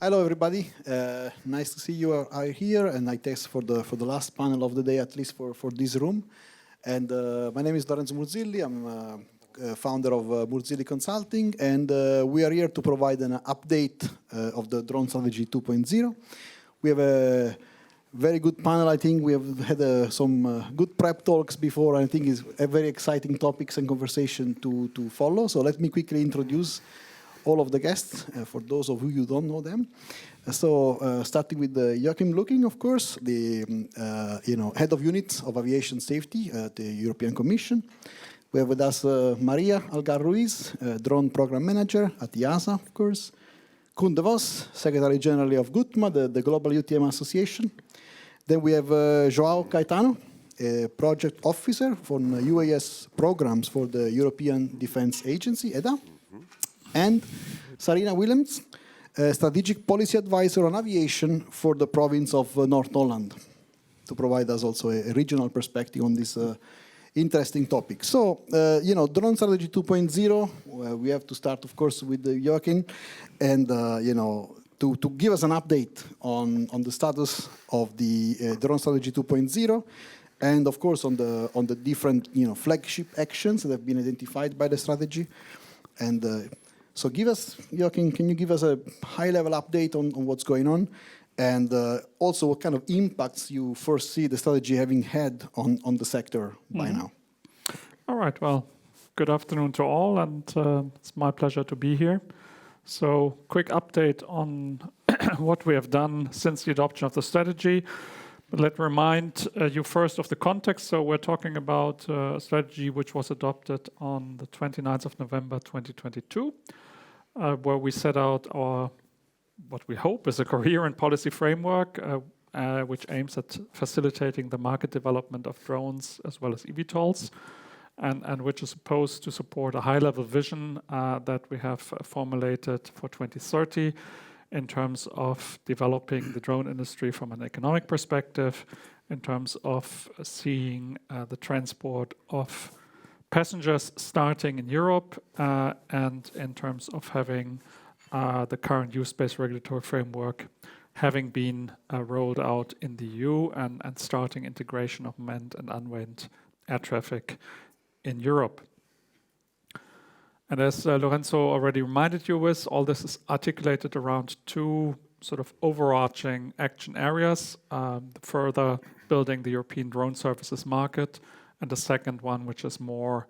Hello, everybody. Nice to see you are here, and I thanks for the last panel of the day, at least for this room. And my name is Lorenzo Murzilli. I'm founder of Murzilli Consulting, and we are here to provide an update of the Drone Strategy 2.0. We have a very good panel. I think we have had some good prep talks before. I think it's a very exciting topics and conversation to follow. So let me quickly introduce all of the guests, for those of you don't know them. So starting with Joachim Looking, of course, the head of unit of aviation safety at the European Commission. We have with us Maria Algar Ruiz, drone program manager at EASA, of course. Koen de Vos, Secretary General of GUTMA, the Global UTM Association. Then we have João Caetano, a project officer for UAS programs for the European Defence Agency, EDA. And Sarina Willems, strategic policy advisor on aviation for the province of North Holland, to provide us also a regional perspective on this interesting topic. So, Drone Strategy 2.0, we have to start, of course, with Joachim, and, to give us an update on the status of the Drone Strategy 2.0, and, of course, on the different, flagship actions that have been identified by the strategy. And so Joachim, can you give us a high-level update on what's going on? And also what kind of impacts you foresee the strategy having had on the sector by now? All right, well, good afternoon to all, and it's my pleasure to be here. So quick update on what we have done since the adoption of the strategy. But let me remind you first of the context. So we're talking about a strategy which was adopted on the 29th of November 2022, where we set out our, what we hope is a coherent policy framework, which aims at facilitating the market development of drones as well as eVTOLs, and which is supposed to support a high-level vision that we have formulated for 2030 in terms of developing the drone industry from an economic perspective, in terms of seeing the transport of passengers starting in Europe, and in terms of having the current use-based regulatory framework having been rolled out in the EU and starting integration of manned and unmanned air traffic in Europe. And as Lorenzo already reminded you with, all this is articulated around two sort of overarching action areas, further building the European drone services market, and the second one, which is more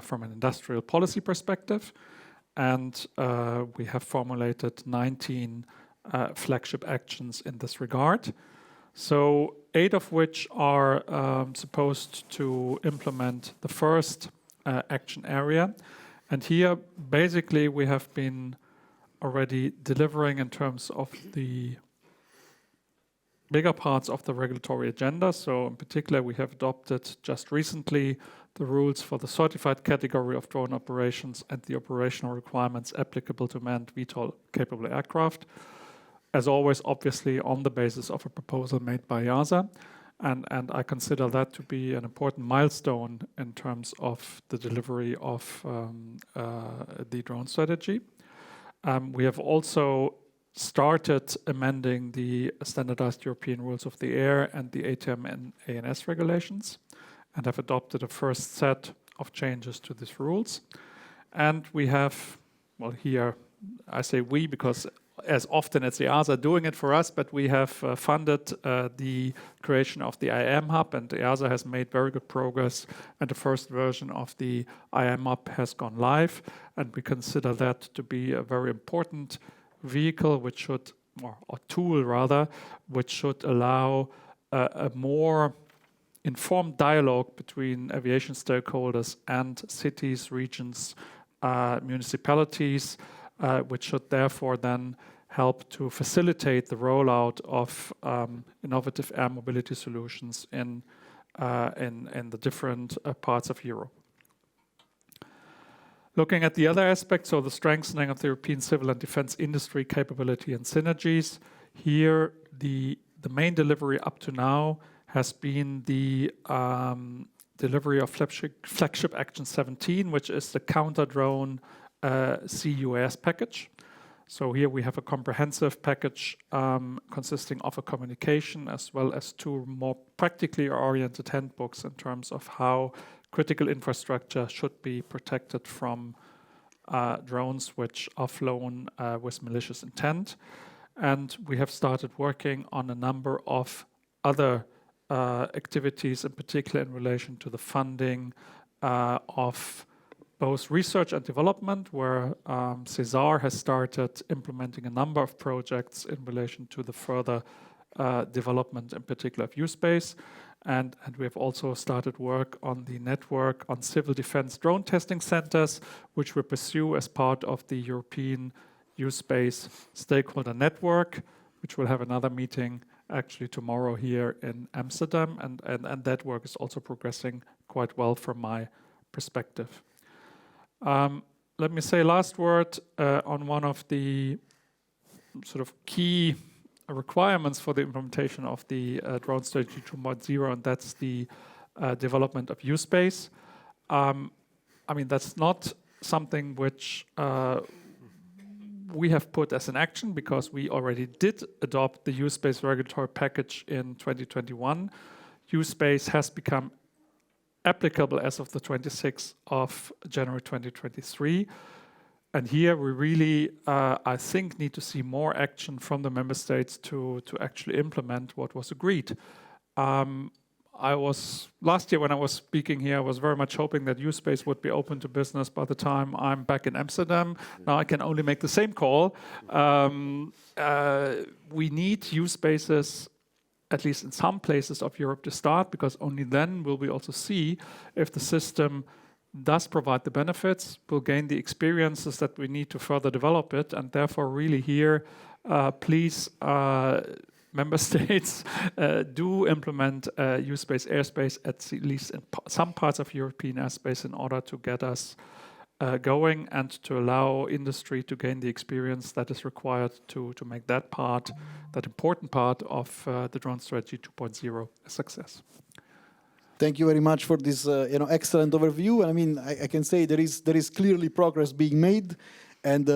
from an industrial policy perspective. And we have formulated 19 flagship actions in this regard. So 8 of which are supposed to implement the first action area. And here, basically, we have been already delivering in terms of the bigger parts of the regulatory agenda. So in particular, we have adopted just recently the rules for the certified category of drone operations and the operational requirements applicable to manned VTOL-capable aircraft. As always, obviously, on the basis of a proposal made by EASA. And I consider that to be an important milestone in terms of the delivery of the drone strategy. We have also started amending the standardized European rules of the air and the ATM and ANS regulations, and have adopted a first set of changes to these rules. And we have, well, here I say we because as often as the EASA doing it for us, but we have funded the creation of the IAM Hub, and the EASA has made very good progress, and the first version of the IAM Hub has gone live, and we consider that to be a very important vehicle which should, or tool rather, which should allow a more informed dialogue between aviation stakeholders and cities, regions, municipalities, which should therefore then help to facilitate the rollout of innovative air mobility solutions in the different parts of Europe. Looking at the other aspects, so the strengthening of the European civil and defense industry capability and synergies, here the main delivery up to now has been the delivery of flagship Action 17, which is the counter-drone CUAS package. So here we have a comprehensive package consisting of a communication as well as 2 more practically oriented handbooks in terms of how critical infrastructure should be protected from drones which are flown with malicious intent. And we have started working on a number of other activities, in particular in relation to the funding of both research and development, where Cesar has started implementing a number of projects in relation to the further development, in particular of U-Space. And we have also started work on the network on civil defense drone testing centers, which we pursue as part of the European U-Space stakeholder network, which will have another meeting actually tomorrow here in Amsterdam. And that work is also progressing quite well from my perspective. Let me say last word on one of the sort of key requirements for the implementation of the Drone Strategy 2.0, and that's the development of U-Space. I mean, that's not something which we have put as an action, because we already did adopt the U-Space regulatory package in 2021. U-Space has become applicable as of the 26th of January 2023. And here we really, I think, need to see more action from the member states to actually implement what was agreed. Last year when I was speaking here, I was very much hoping that U-Space would be open to business by the time I'm back in Amsterdam. Now I can only make the same call. We need U-Spaces, at least in some places of Europe, to start, because only then will we also see if the system does provide the benefits, will gain the experiences that we need to further develop it. And therefore really here, please, member states, do implement U-Space airspace at least in some parts of European airspace in order to get us going and to allow industry to gain the experience that is required to make that part, that important part of the Drone Strategy 2.0 a success. Thank you very much for this excellent overview. I mean, I can say there is clearly progress being made. And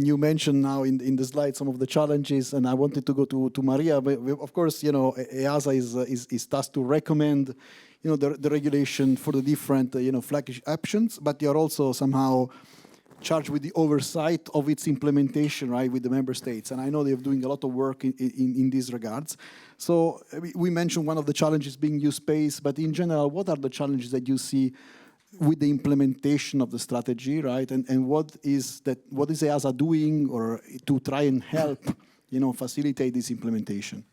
you mentioned now in the slide some of the challenges, and I wanted to go to Maria. But of course, EASA is tasked to recommend, the regulation for the different, flagship options, but you're also somehow charged with the oversight of its implementation, right, with the member states. And I know they're doing a lot of work in these regards. So we mentioned one of the challenges being U-Space, but in general, what are the challenges that you see with the implementation of the strategy, right? And what is EASA doing or to try and help, facilitate this implementation?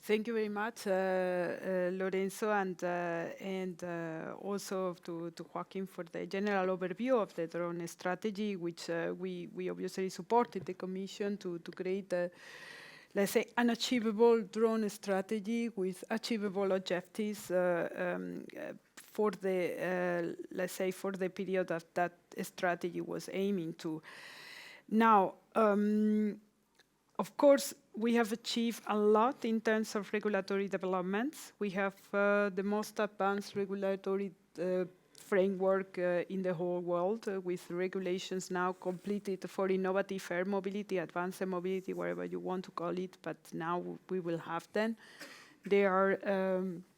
Thank you very much, Lorenzo, and also to Joaquin for the general overview of the drone strategy, which we obviously supported the Commission to create a, let's say, an achievable drone strategy with achievable objectives for the, let's say, for the period that strategy was aiming to. Now, of course, we have achieved a lot in terms of regulatory developments. We have the most advanced regulatory framework in the whole world, with regulations now completed for innovative air mobility, advanced air mobility, whatever you want to call it, but now we will have them. They are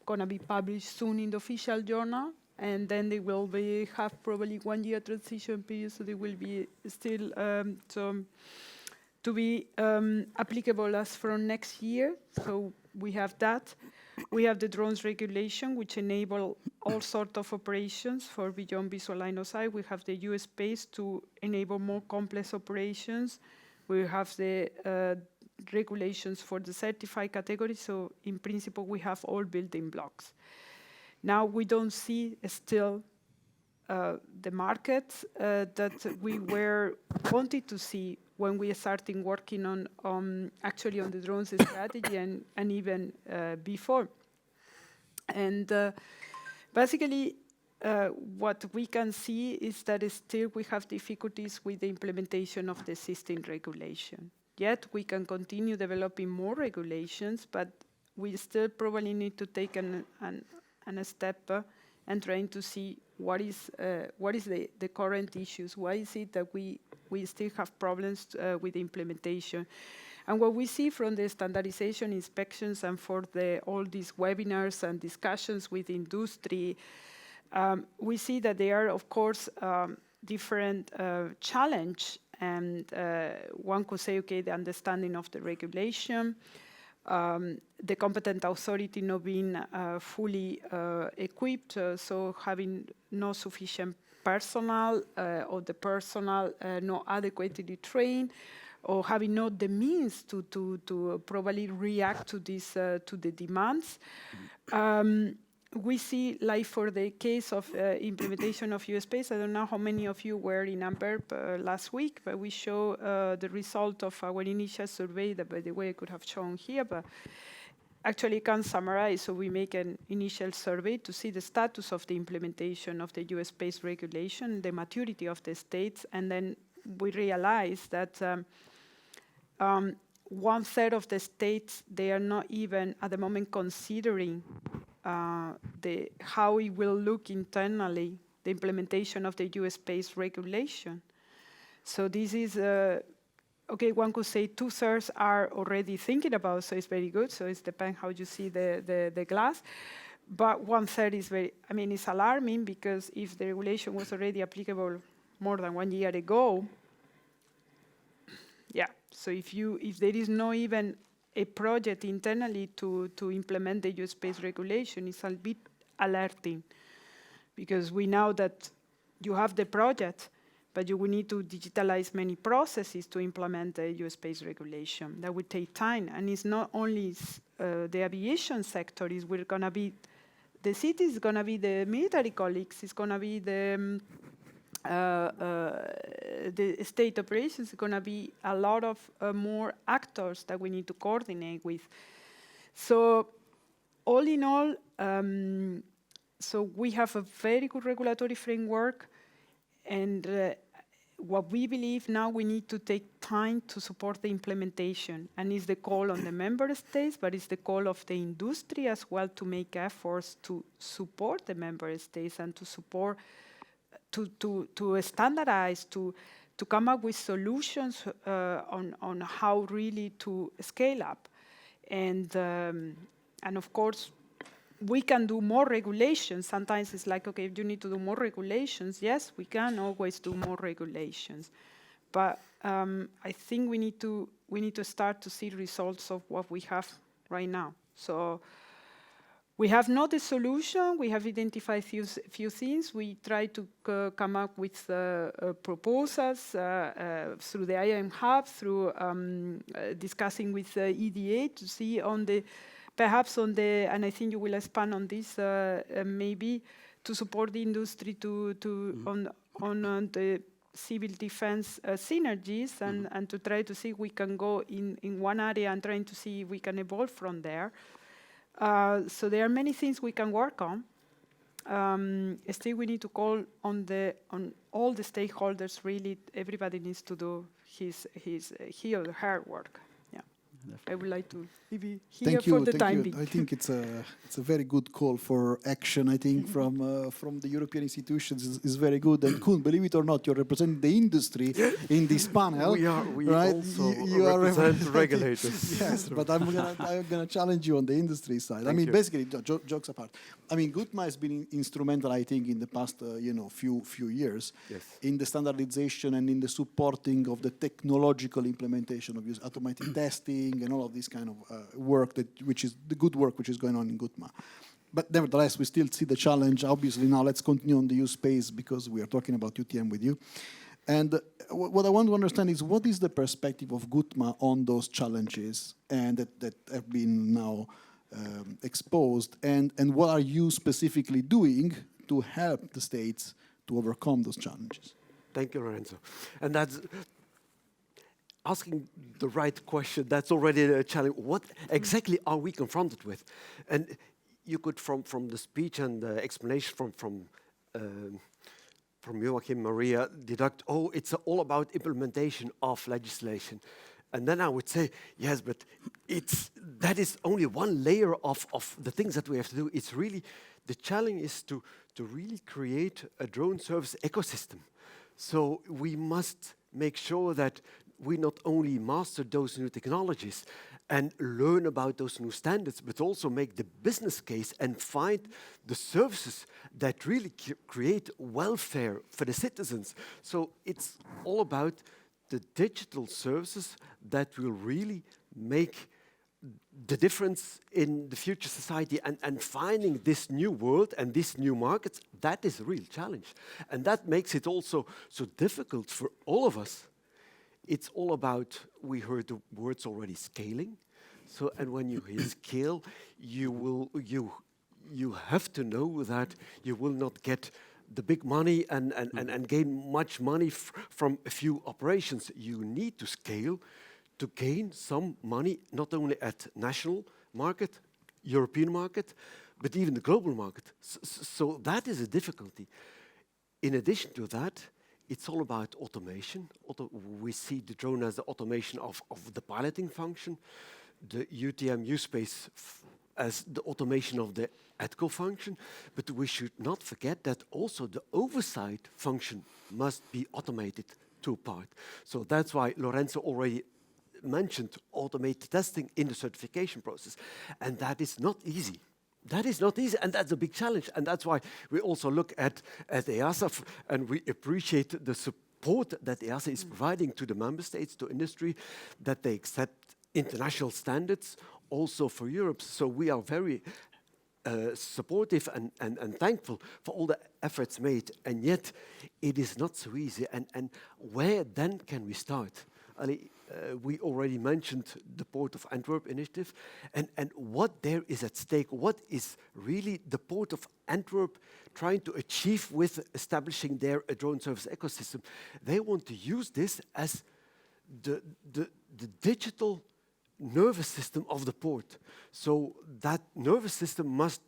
going to be published soon in the official journal, and then they will have probably 1 year transition period, so they will be still to be applicable as from next year. So we have that. We have the drones regulation, which enable all sorts of operations for beyond visual line of sight. We have the U-Space to enable more complex operations. We have the regulations for the certified category. So in principle, we have all building blocks. Now we don't see still the market that we were wanted to see when we are starting working on actually on the drones strategy and even before. And basically, what we can see is that still we have difficulties with the implementation of the existing regulation. Yet we can continue developing more regulations, but we still probably need to take a step and trying to see what is the current issues. Why is it that we still have problems with implementation? And what we see from the standardization inspections and for all these webinars and discussions with industry, we see that there are, of course, different challenge. And one could say, okay, the understanding of the regulation, the competent authority not being fully equipped, so having no sufficient personnel or the personnel not adequately trained, or having not the means to probably react to this to the demands. We see, like for the case of implementation of U-Space, I don't know how many of you were in Antwerp last week, but we show the result of our initial survey that, by the way, I could have shown here, but actually I can summarize. So we make an initial survey to see the status of the implementation of the U-Space regulation, the maturity of the states, and then we realize that 1/3 of the states, they are not even at the moment considering how it will look internally, the implementation of the U-Space regulation. So this is, okay, one could say 2/3 are already thinking about, so it's very good. So it depends how you see the glass. But 1/3 is it's alarming, because if the regulation was already applicable more than 1 year ago, yeah, so if there is no even a project internally to implement the U-Space regulation, it's a bit alerting, because we know that you have the project, but you will need to digitalize many processes to implement the U-Space regulation. That will take time, and it's not only the aviation sector. We're gonna be the city, is gonna be the military colleagues, it's gonna be the state operations, is going to be a lot of more actors that we need to coordinate with. So all in all, so we have a very good regulatory framework, and what we believe now, we need to take time to support the implementation, and it's the call on the member states, but it's the call of the industry as well to make efforts to support the member states and to support to standardize, to come up with solutions on how really to scale up. And of course, we can do more regulations. Sometimes it's like, okay, if you need to do more regulations, yes, we can always do more regulations. But I think we need to start to see results of what we have right now. So we have not a solution. We have identified few things. We try to come up with proposals through the IAM Hub, through discussing with EDA to see perhaps on the, and I think you will expand on this, maybe to support the industry on the civil defense synergies, and to try to see if we can go in one area and trying to see if we can evolve from there. So there are many things we can work on. Still, we need to call on all the stakeholders. Really, everybody needs to do his or her work. Yeah, I would like to be here for the time being. I think it's a very good call for action. I think from the European institutions is very good. And Koen, believe it or not, you're representing the industry in this panel. We right? also you represent regulators. Yes, but I'm gonna challenge you on the industry side. Thank you. Basically, jokes apart. GUTMA has been instrumental, I think, in the past few years, Yes. in the standardization and in the supporting of the technological implementation of automated testing and all of this kind of work, which is the good work which is going on in GUTMA. But nevertheless, we still see the challenge. Obviously, now let's continue on the U-Space, because we are talking about UTM with you. And what I want to understand is, what is the perspective of GUTMA on those challenges and that have been now exposed, and what are you specifically doing to help the states to overcome those challenges? Thank you, Lorenzo. And that's asking the right question. That's already a challenge. What exactly are we confronted with? And you could, from the speech and the explanation from Joachim, Maria, deduct, it's all about implementation of legislation. And then I would say, yes, but that is only one layer of the things that we have to do. It's really, the challenge is to really create a drone service ecosystem. So we must make sure that we not only master those new technologies and learn about those new standards, but also make the business case and find the services that really create welfare for the citizens. So it's all about the digital services that will really make the difference in the future society, and finding this new world and these new markets, that is a real challenge. And that makes it also so difficult for all of us. It's all about, we heard the words already, scaling. So, and when you hear scale, you have to know that you will not get the big money and gain much money from a few operations. You need to scale to gain some money, not only at national market, European market, but even the global market. So that is a difficulty. In addition to that, it's all about automation. We see the drone as the automation of the piloting function, the UTM U-Space as the automation of the ethical function, but we should not forget that also the oversight function must be automated to a part. So that's why Lorenzo already mentioned automated testing in the certification process, and that is not easy. That is not easy, and that's a big challenge, and that's why we also look at EASA, and we appreciate the support that EASA is providing to the member states, to industry, that they accept international standards also for Europe. So we are very supportive and thankful for all the efforts made, and yet it is not so easy. And where then can we start? We already mentioned the Port of Antwerp initiative, and what there is at stake, what is really the Port of Antwerp trying to achieve with establishing their drone service ecosystem. They want to use this as the digital nervous system of the port. So that nervous system must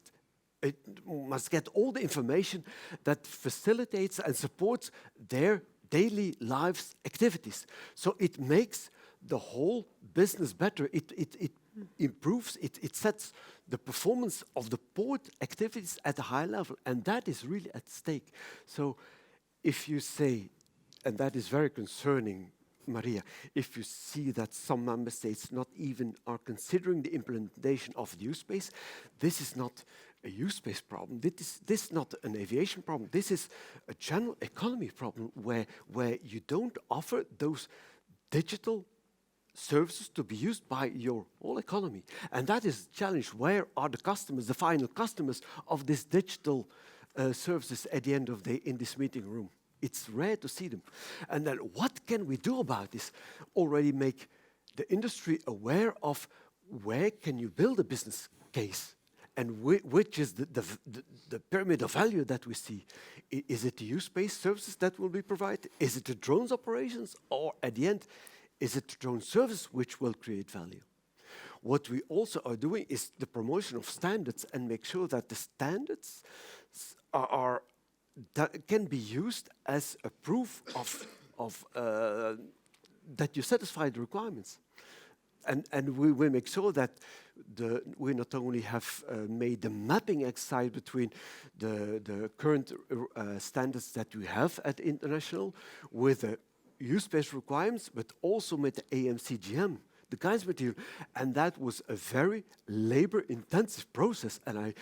get all the information that facilitates and supports their daily lives activities. So it makes the whole business better. It improves, it sets the performance of the port activities at a high level, and that is really at stake. So if you say, and that is very concerning, Maria, if you see that some member states not even are considering the implementation of the U-Space, this is not a U-Space problem. This is not an aviation problem. This is a general economy problem where you don't offer those digital services to be used by your whole economy. And that is the challenge. Where are the customers, the final customers of this digital services at the end of the day in this meeting room? It's rare to see them. And then what can we do about this? Already make the industry aware of where can you build a business case, and which is the pyramid of value that we see. Is it the use-based services that will be provided? Is it the drones operations? Or at the end, is it the drone service which will create value? What we also are doing is the promotion of standards and make sure that the standards that can be used as a proof of that you satisfy the requirements. And we will make sure that we not only have made the mapping exercise between the current standards that we have at international with the use-based requirements, but also with the AMCGM, the guidance material. And that was a very labor-intensive process. And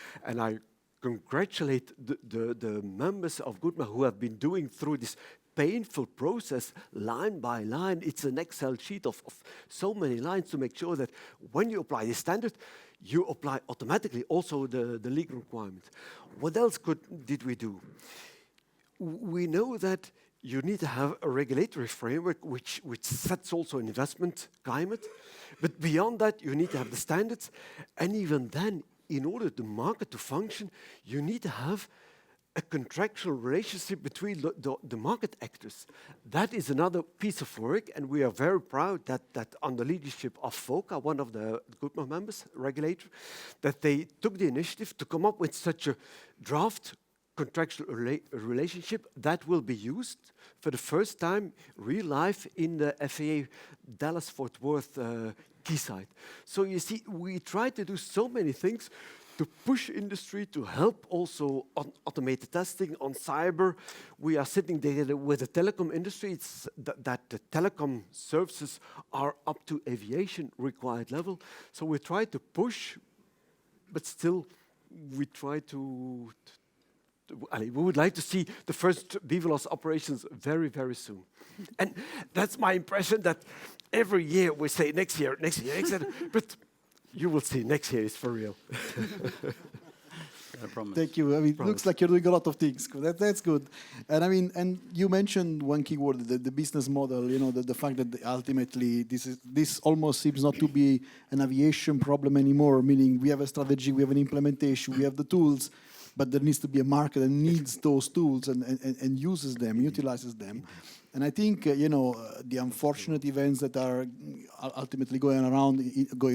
I congratulate the members of GUDMA who have been doing through this painful process line by line. It's an Excel sheet of so many lines to make sure that when you apply this standard, you apply automatically also the legal requirement. What else did we do? We know that you need to have a regulatory framework which sets also an investment climate. But beyond that, you need to have the standards. And even then, in order the market to function, you need to have a contractual relationship between the market actors. That is another piece of work, and we are very proud that under leadership of FOCA, one of the GUDMA members, regulator, that they took the initiative to come up with such a draft contractual relationship that will be used for the first time real life in the FAA Dallas-Fort Worth quayside. So you see, we try to do so many things to push industry, to help also on automated testing, on cyber. We are sitting together with the telecom industry. It's that the telecom services are up to aviation required level. So we try to push, but still we try to we would like to see the first BVLOS operations very, very soon. And that's my impression, that every year we say next year, next year, next year. But you will see, next year is for real. I promise. Thank you. I mean, it looks like you're doing a lot of things. That's good. And I mean, and you mentioned one key word, the business model. You know, the fact that ultimately this almost seems not to be an aviation problem anymore. Meaning, we have a strategy, we have an implementation, we have the tools, but there needs to be a market that needs those tools and uses them, utilizes them. And I think the unfortunate events that are ultimately going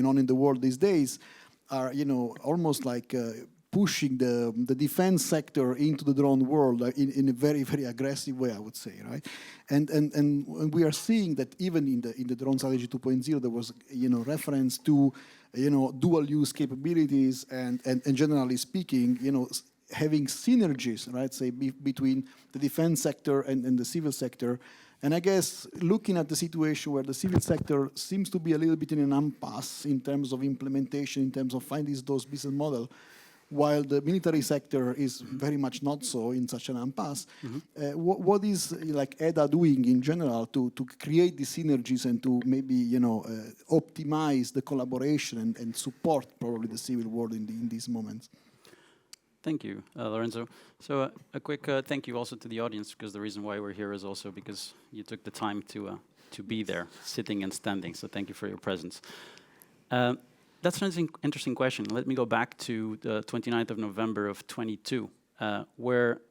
on in the world these days are almost like pushing the defense sector into the drone world in a very, very aggressive way, I would say, right? And we are seeing that even in the drone strategy 2.0, there was reference to dual use capabilities and generally speaking, having synergies, right, say between the defense sector and the civil sector. And I guess looking at the situation where the civil sector seems to be a little bit in an impasse in terms of implementation, in terms of finding those business model, while the military sector is very much not so in such an impasse. What is like ADA doing in general to create these synergies and to maybe optimize the collaboration and support probably the civil world in these moments? Thank you, Lorenzo. So a quick thank you also to the audience, because the reason why we're here is also because you took the time to be there, sitting and standing. So thank you for your presence. That's an interesting question. Let me go back to the 29th of November of 22, where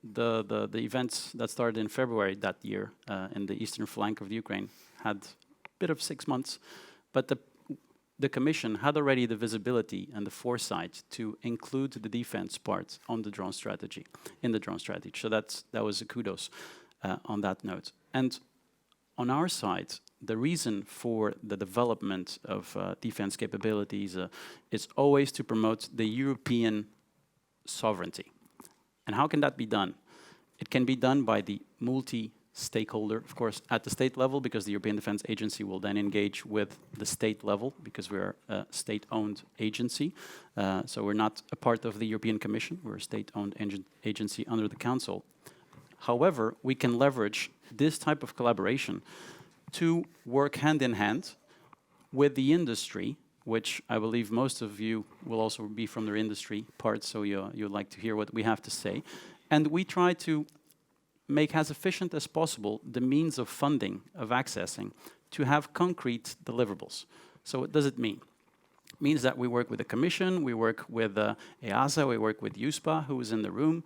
the events that started in February that year in the eastern flank of the Ukraine had a bit of 6 months, but the Commission had already the visibility and the foresight to include the defense part on the drone strategy, in the drone strategy. So that was a kudos on that note. And on our side, the reason for the development of defense capabilities is always to promote the European sovereignty. And how can that be done? It can be done by the multi-stakeholder, of course, at the state level, because the European Defence Agency will then engage with the state level, because we're a state-owned agency. So we're not a part of the European Commission, we're a state-owned agency under the Council. However, we can leverage this type of collaboration to work hand in hand with the industry, which I believe most of you will also be from their industry part, so you'd like to hear what we have to say. And we try to make as efficient as possible the means of funding, of accessing, to have concrete deliverables. So what does it mean? It means that we work with the Commission, we work with EASA, we work with USPA, who is in the room,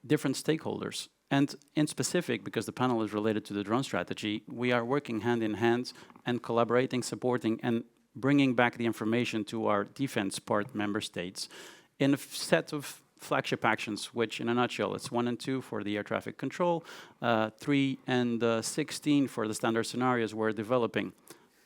different stakeholders. And in specific, because the panel is related to the drone strategy, we are working hand in hand and collaborating, supporting, and bringing back the information to our defense part member states in a set of flagship actions, which in a nutshell, it's 1 and 2 for the air traffic control, 3 and 16 for the standard scenarios we're developing.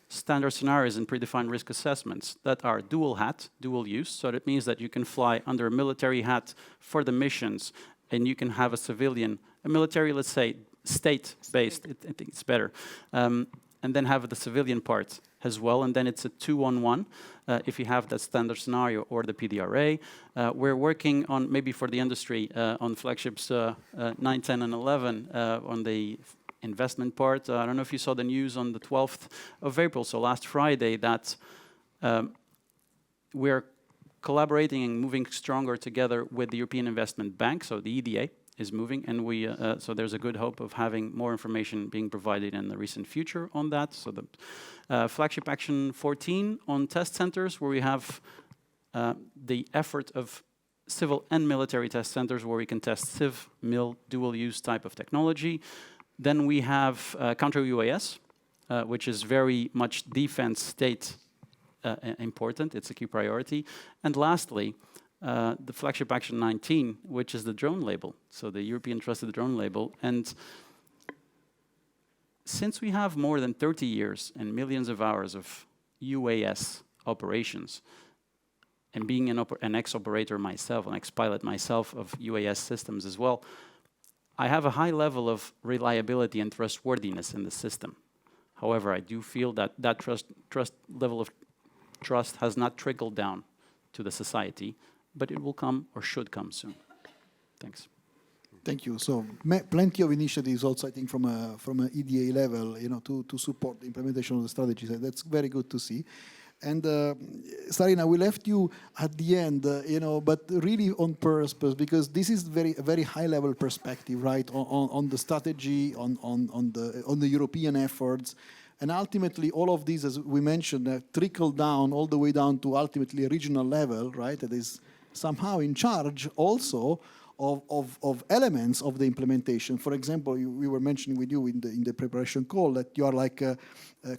Standard scenarios and predefined risk assessments that are dual hat, dual use. So that means that you can fly under a military hat for the missions, and you can have a civilian, a military, let's say, state-based, I think it's better, and then have the civilian part as well, and then it's a 2-on-1 if you have that standard scenario or the PDRA. We're working on, maybe for the industry, on flagships 9, 10, and 11 on the investment part. I don't know if you saw the news on the 12th of April, so last Friday, that we're collaborating and moving stronger together with the European Investment Bank, so the EDA is moving, and we so there's a good hope of having more information being provided in the recent future on that. So the flagship action 14 on test centers, where we have the effort of civil and military test centers where we can test civ-mil dual-use type of technology. Then we have counter-UAS, which is very much defense state important. It's a key priority. And lastly, the flagship action 19, which is the drone label, so the European Trusted Drone label. And since we have more than 30 years and millions of hours of UAS operations, and being an ex-operator myself, an ex-pilot myself of UAS systems as well, I have a high level of reliability and trustworthiness in the system. However, I do feel that that level of trust has not trickled down to the society, but it will come or should come soon. Thanks. Thank you. So plenty of initiatives also, I think, from a EDA level, to support the implementation of the strategy. So that's very good to see. And Sarina, we left you at the end, but really on purpose, because this is a very high-level perspective, right, on the strategy, on the European efforts. And ultimately, all of these, as we mentioned, trickle down all the way down to ultimately a regional level, right, that is somehow in charge also of elements of the implementation. For example, we were mentioning with you in the preparation call that you are like a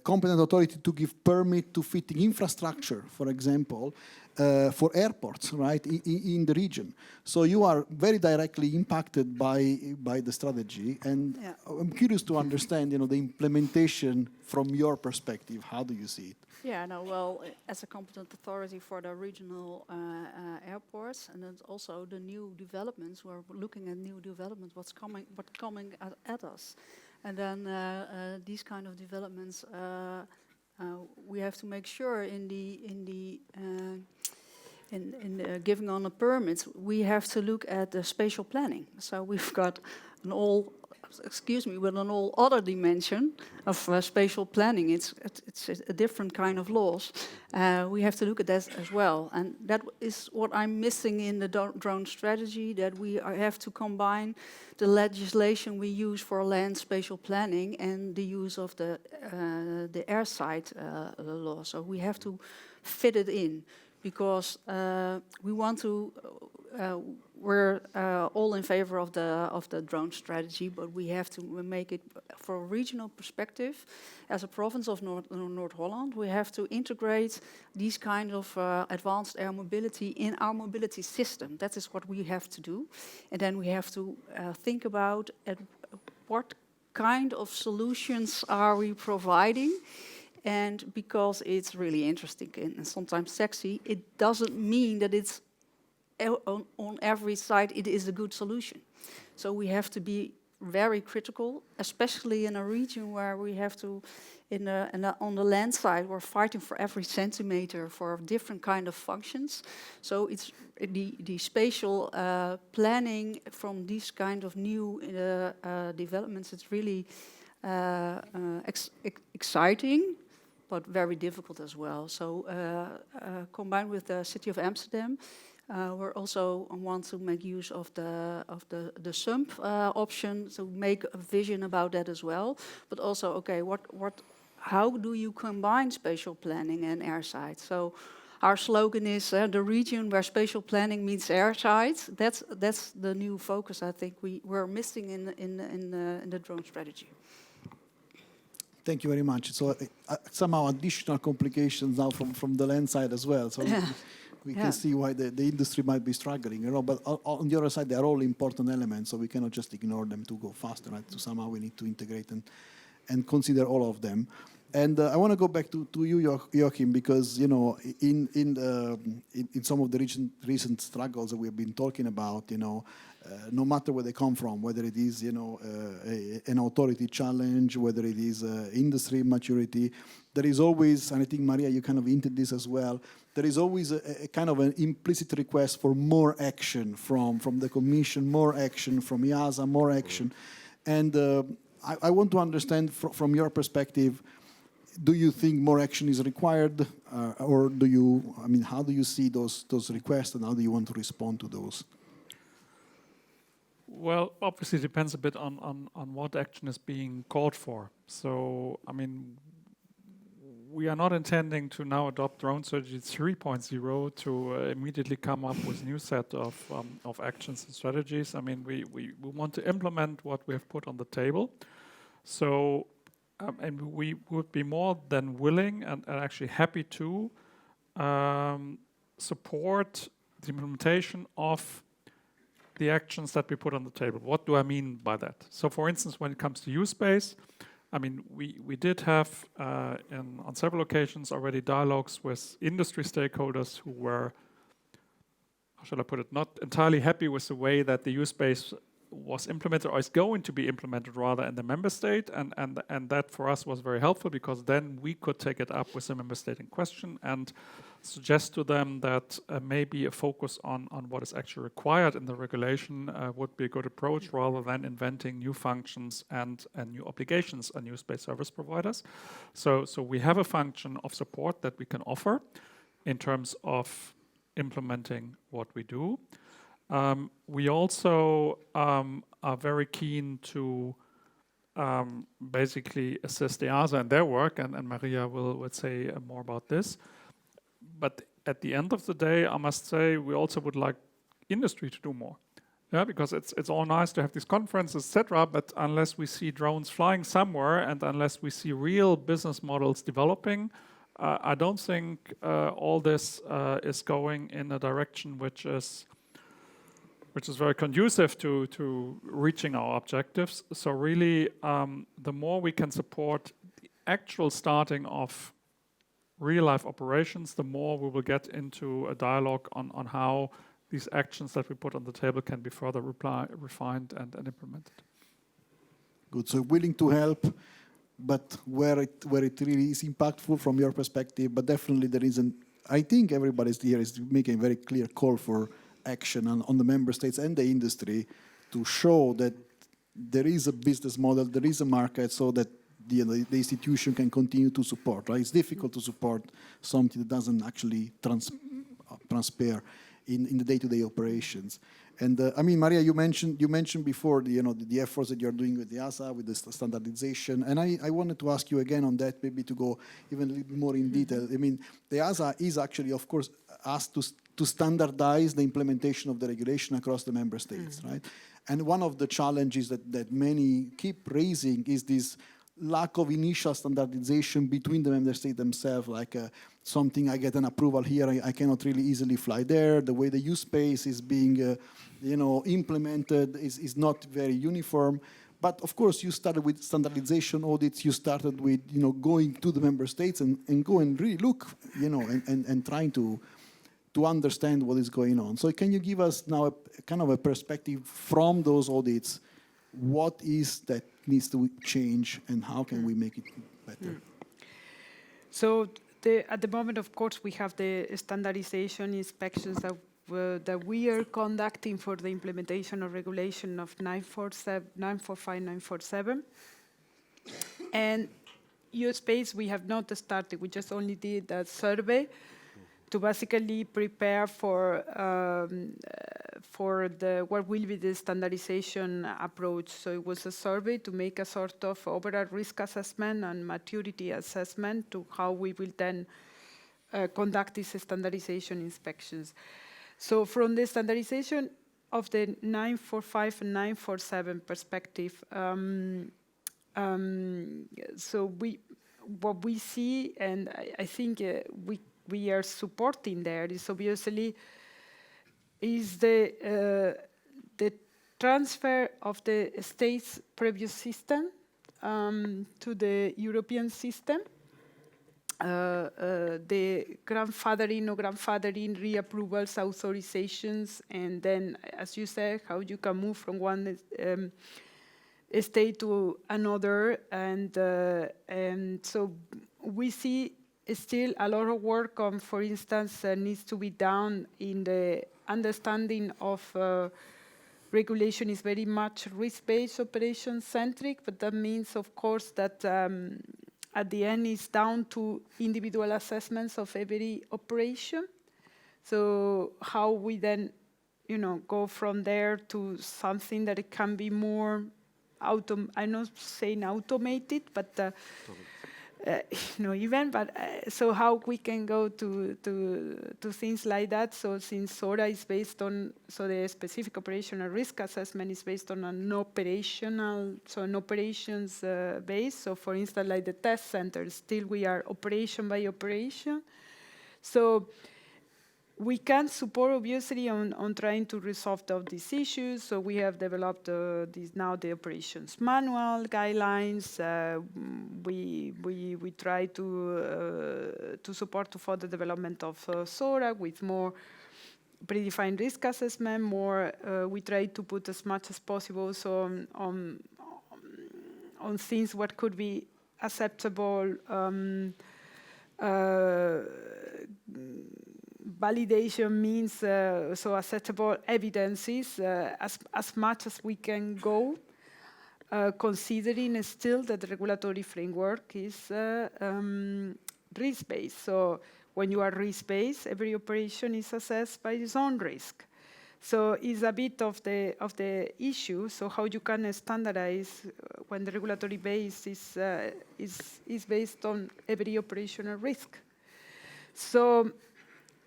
competent authority to give permit to fitting infrastructure, for example, for airports, right, in the region. So you are very directly impacted by the strategy. And Yeah. I'm curious to understand, the implementation from your perspective. How do you see it? Yeah, no, well, as a competent authority for the regional airports, and then also the new developments, we're looking at new developments, what's coming at us. And then these kind of developments, we have to make sure in giving on the permits, we have to look at the spatial planning. So we've got an all other dimension of spatial planning. It's a different kind of laws. We have to look at that as well. And that is what I'm missing in the drone strategy, that we have to combine the legislation we use for land spatial planning and the use of the airside law. So we have to fit it in, because we want to. We're all in favor of the drone strategy, but we have to make it for a regional perspective. As a province of North Holland, we have to integrate these kind of advanced air mobility in our mobility system. That is what we have to do, and then we have to think about what kind of solutions are we providing. And because it's really interesting and sometimes sexy, it doesn't mean that it's on every side it is a good solution. So we have to be very critical, especially in a region where we have to, on the land side, we're fighting for every centimeter for different kind of functions. So it's the spatial planning from these kind of new developments. It's really exciting, but very difficult as well. So combined with the city of Amsterdam, we're also want to make use of the SUMP option, to make a vision about that as well. But also, okay, how do you combine spatial planning and airside? So our slogan is the region where spatial planning meets airside. That's the new focus I think we're missing in the drone strategy. Thank you very much. So somehow additional complications now from the land side as well. So we can see why the industry might be struggling, But on the other side, they are all important elements, so we cannot just ignore them to go faster. Right? So somehow we need to integrate and consider all of them. And I want to go back to you, Joachim, because in some of the recent struggles that we've been talking about, no matter where they come from, whether it is an authority challenge, whether it is industry maturity, there is always, and I think Maria, you kind of hinted this as well, there is always a kind of an implicit request for more action from the Commission, more action from EASA, more action, and I want to understand from your perspective. Do you think more action is required, or how do you see those requests, and how do you want to respond to those? Well, obviously it depends a bit on what action is being called for. So, we are not intending to now adopt drone strategy 3.0 to immediately come up with a new set of actions and strategies. We want to implement what we have put on the table. So, and we would be more than willing and actually happy to support the implementation of the actions that we put on the table. What do I mean by that? So for instance, when it comes to use space, I mean, we did have on several occasions already dialogues with industry stakeholders who were, how shall I put it, not entirely happy with the way that the use space was implemented or is going to be implemented rather in the member state, and that for us was very helpful because then we could take it up with the member state in question and suggest to them that maybe a focus on what is actually required in the regulation would be a good approach rather than inventing new functions and new obligations on use space service providers. So we have a function of support that we can offer in terms of implementing what we do. We also are very keen to basically assist EASA in their work, and Maria will say more about this. But at the end of the day, I must say, we also would like industry to do more. Yeah, because it's all nice to have these conferences, etc. But unless we see drones flying somewhere, and unless we see real business models developing, I don't think all this is going in a direction which is very conducive to reaching our objectives. So really, the more we can support the actual starting of real-life operations, the more we will get into a dialogue on how these actions that we put on the table can be further refined and implemented. Good. So willing to help, but where it really is impactful from your perspective, but definitely there is I think everybody's here is making a very clear call for action on the member states and the industry to show that there is a business model, there is a market, so that the institution can continue to support. Right? It's difficult to support something that doesn't actually transpire in the day-to-day operations. And I mean, Maria, you mentioned before the efforts that you're doing with the EASA, with the standardization, and I wanted to ask you again on that, maybe to go even a little bit more in detail. I mean, the EASA is actually, of course, asked to standardize the implementation of the regulation across the member states, right? And one of the challenges that many keep raising is this lack of initial standardization between the member states themselves, like something I get an approval here, I cannot really easily fly there. The way the use space is being, implemented is not very uniform. But of course, you started with standardization audits. You started with, going to the member states and go and really look, and trying to understand what is going on. So can you give us now a kind of a perspective from those audits? What is that needs to change and how can we make it better? So at the moment, of course, we have the standardization inspections that we are conducting for the implementation of regulation of 945, 947. And U.S.-based, we have not started. We just only did a survey to basically prepare for what will be the standardization approach. So it was a survey to make a sort of overall risk assessment and maturity assessment to how we will then conduct these standardization inspections. So from the standardization of the 945 and 947 perspective, so what we see, and I think we are supporting there, is obviously is the transfer of the state's previous system to the European system, the grandfathering or grandfathering reapprovals, authorizations, and then, as you said, how you can move from one state to another, and so we see still a lot of work on, for instance, needs to be done in the understanding of regulation is very much risk-based, operation-centric, but that means, of course, that at the end it's down to individual assessments of every operation. So how we then, go from there to something that it can be more I'm not saying automated, but so how we can go to things like that. So since SORA is based on, so the specific operational risk assessment is based on an operations base. So for instance, like the test center, still we are operation by operation. So We can support obviously on trying to resolve these issues. So we have developed the operations manual guidelines. We try to support to further development of SORA with more predefined risk assessment. We try to put as much as possible on things what could be acceptable. Validation means so acceptable evidences as much as we can go, considering still that the regulatory framework is risk-based. So when you are risk-based, every operation is assessed by its own risk. So it's a bit of the issue. So how you can standardize when the regulatory base is based on every operational risk. So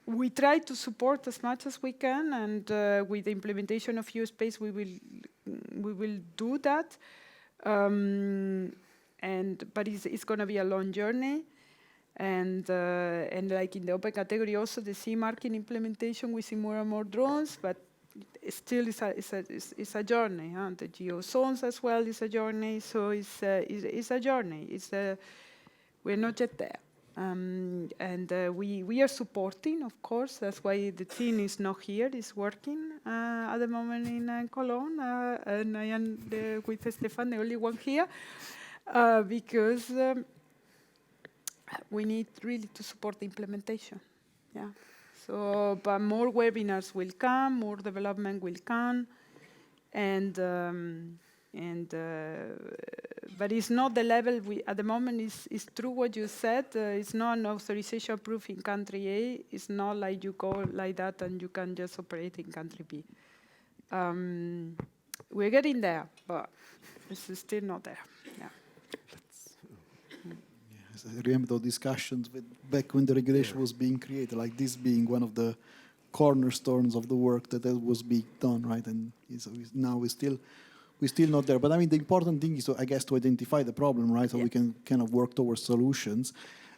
we try to support as much as we can, and with the implementation of U-Space, we will do that. But it's going to be a long journey, and like in the open category, also the CE marking implementation, we see more and more drones, but still it's a journey. Huh? The geo zones as well is a journey, so it's a journey. We're not yet there. We are supporting, of course. That's why the team is not here. It's working at the moment in Cologne, and I am with Stefan, the only one here, because we need really to support the implementation. Yeah. So, but more webinars will come, more development will come, but it's not the level at the moment. Is true what you said. It's not an authorization proof in country A. It's not like you go like that and you can just operate in country B. We're getting there, but it's still not there. Yeah. Yes, I remember those discussions back when the regulation was being created, like this being one of the cornerstones of the work that was being done, right? And now we're still not there. But I mean, the important thing is, I guess, to identify the problem, right? So we can kind of work towards solutions.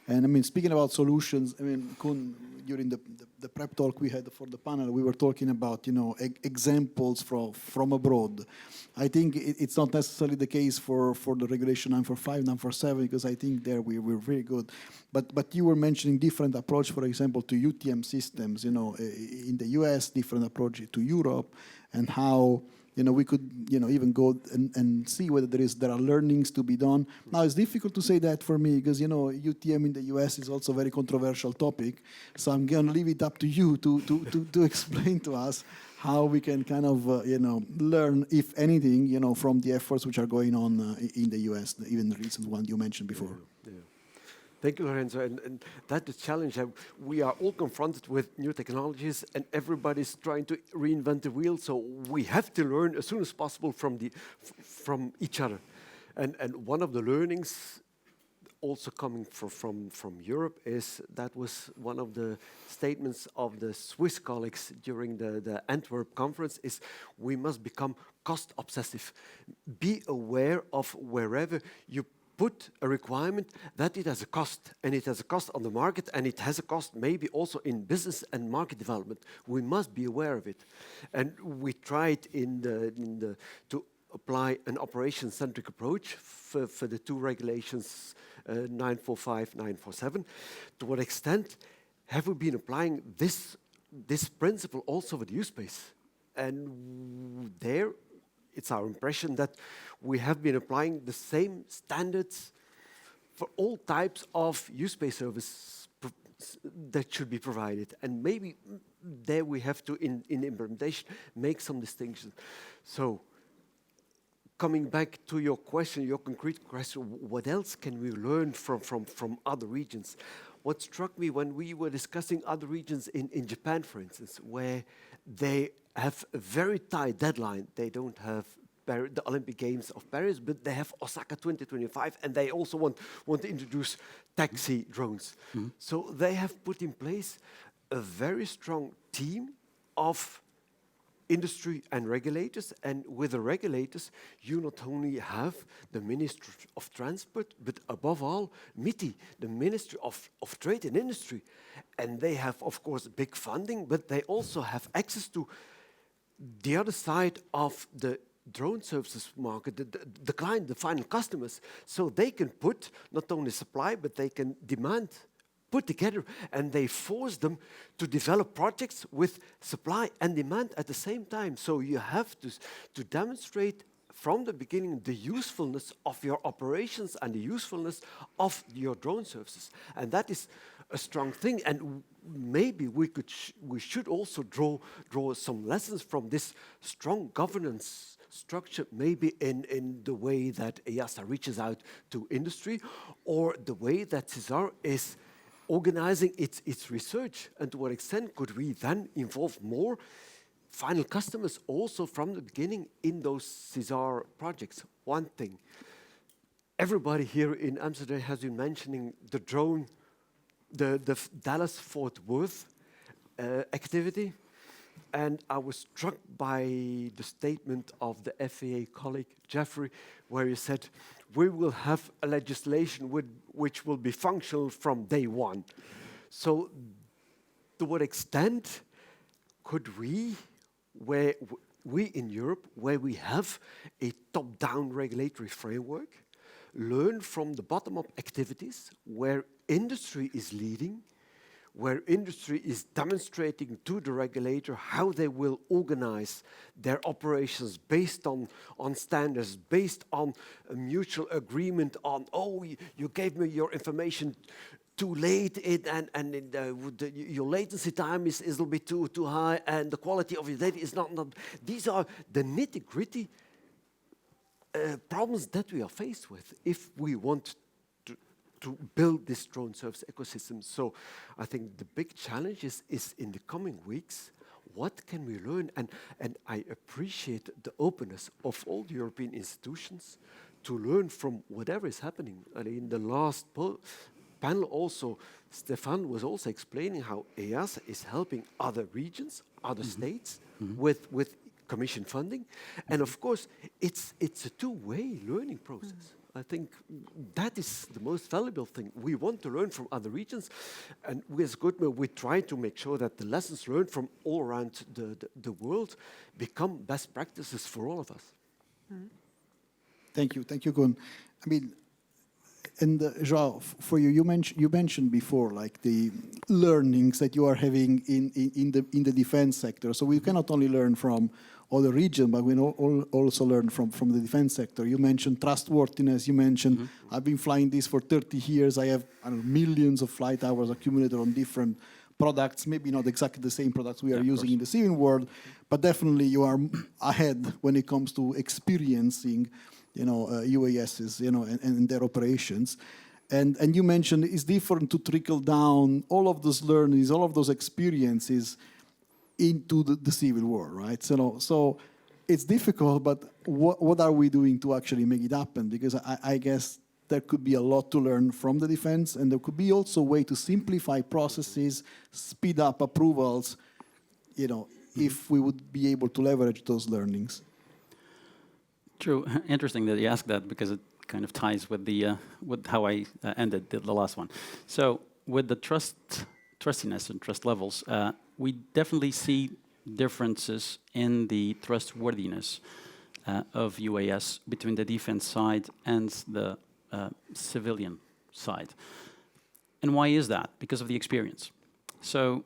And I mean, speaking about solutions, I mean, Kun, during the prep talk we had for the panel, we were talking about, examples from abroad. I think it's not necessarily the case for the regulation 945, 947, because I think there we're very good. But you were mentioning different approach, for example, to UTM systems, in the US, different approach to Europe, and how we could, even go and see whether there are learnings to be done. Now, it's difficult to say that for me because, UTM in the US is also a very controversial topic. So I'm going to leave it up to you to explain to us how we can kind of, learn, if anything, from the efforts which are going on in the US, even the recent one you mentioned before. Yeah. Thank you, Lorenzo. And that's the challenge. We are all confronted with new technologies, and everybody's trying to reinvent the wheel. So we have to learn as soon as possible from each other. And one of the learnings, also coming from Europe, is that was one of the statements of the Swiss colleagues during the Antwerp conference, is we must become cost obsessive. Be aware of wherever you put a requirement that it has a cost, and it has a cost on the market, and it has a cost maybe also in business and market development. We must be aware of it. And we tried to apply an operation-centric approach for the two regulations, 945, 947. To what extent have we been applying this principle also with U-Space? And there, it's our impression that we have been applying the same standards for all types of U-Space service that should be provided. And maybe there we have to, in implementation, make some distinctions. So, coming back to your question, your concrete question, what else can we learn from other regions? What struck me when we were discussing other regions in Japan, for instance, where they have a very tight deadline. They don't have the Olympic Games of Paris, but they have Osaka 2025, and they also want to introduce taxi drones. Mm-hmm. So they have put in place a very strong team of industry and regulators. And with the regulators, you not only have the Ministry of Transport, but above all, MITI, the Ministry of Trade and Industry. And they have, of course, big funding, but they also have access to the other side of the drone services market, the client, the final customers. So they can put not only supply, but they can demand put together, and they force them to develop projects with supply and demand at the same time. So you have to demonstrate from the beginning the usefulness of your operations and the usefulness of your drone services. And that is a strong thing. And maybe we should also draw some lessons from this strong governance structure, maybe in the way that EASA reaches out to industry, or the way that CESAR is organizing its research, and to what extent could we then involve more final customers also from the beginning in those CESAR projects. One thing, everybody here in Amsterdam has been mentioning the drone, the Dallas-Fort Worth activity, and I was struck by the statement of the FAA colleague, Jeffrey, where he said, we will have a legislation which will be functional from day one. So to what extent could we, where we in Europe, where we have a top-down regulatory framework, learn from the bottom-up activities where industry is leading, where industry is demonstrating to the regulator how they will organize their operations based on standards, based on a mutual agreement on, oh, you gave me your information too late, your latency time is a little bit too high, and the quality of your data is not. These are the nitty-gritty problems that we are faced with if we want to build this drone service ecosystem. So I think the big challenge is in the coming weeks, what can we learn? And I appreciate the openness of all the European institutions to learn from whatever is happening. And in the last panel also, Stefan was also explaining how EASA is helping other regions, other states with Commission funding. And of course, it's a two-way learning process. I think that is the most valuable thing. We want to learn from other regions, and we as Goodman, we try to make sure that the lessons learned from all around the world become best practices for all of us. Thank you, Gun. I mean, and Joao, for you mentioned before, like the learnings that you are having in the defense sector. So we cannot only learn from other region, but we also learn from the defense sector. You mentioned trustworthiness. You mentioned I've been flying this for 30 years. I have millions of flight hours accumulated on different products. Maybe not exactly the same products we are using in the civil world, but definitely you are ahead when it comes to experiencing, UASs, and their operations. And you mentioned it's different to trickle down all of those learnings, all of those experiences into the civil world, right? So it's difficult, but what are we doing to actually make it happen? Because I guess there could be a lot to learn from the defense, and there could be also a way to simplify processes, speed up approvals, if we would be able to leverage those learnings. True. Interesting that you asked that, because it kind of ties with the with how I ended the last one. So with the trustiness and trust levels, we definitely see differences in the trustworthiness of UAS between the defense side and the civilian side. And why is that? Because of the experience. So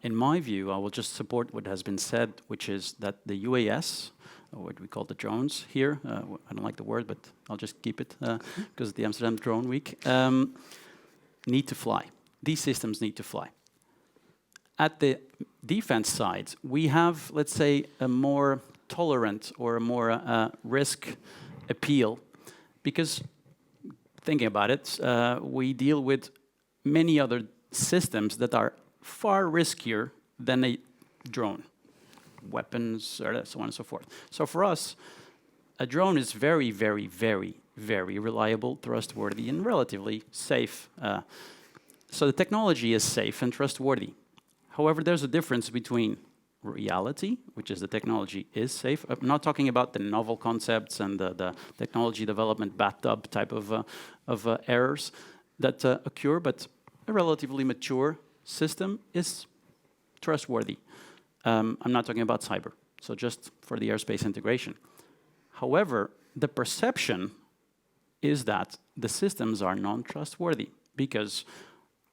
in my view, I will just support what has been said, which is that the UAS, or what we call the drones here, I don't like the word, but I'll just keep it because it's the Amsterdam Drone Week, need to fly. These systems need to fly. At the defense side, we have, let's say, a more tolerant or a more risk appeal, because thinking about it, we deal with many other systems that are far riskier than a drone, weapons, so on and so forth. So for us, a drone is very, very, very, very reliable, trustworthy, and relatively safe. So the technology is safe and trustworthy. However, there's a difference between reality, which is the technology is safe. I'm not talking about the novel concepts and the technology development bathtub type of errors that occur, but a relatively mature system is trustworthy. I'm not talking about cyber, so just for the airspace integration. However, the perception is that the systems are non-trustworthy because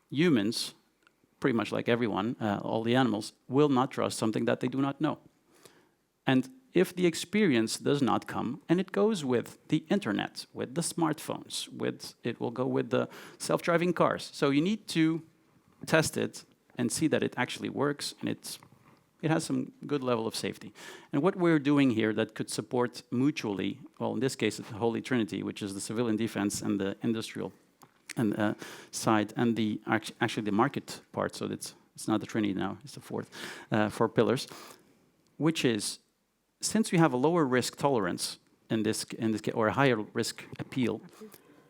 humans, pretty much like everyone, all the animals, will not trust something that they do not know. And if the experience does not come, and it goes with the internet, with the smartphones, it will go with the self-driving cars. So you need to test it and see that it actually works, and it has some good level of safety. And what we're doing here that could support mutually, well, in this case, the Holy Trinity, which is the civilian defense and the industrial and side, and actually the market part. So it's not the Trinity now; it's the four pillars. Which is, since we have a lower risk tolerance in this case, or a higher risk appeal,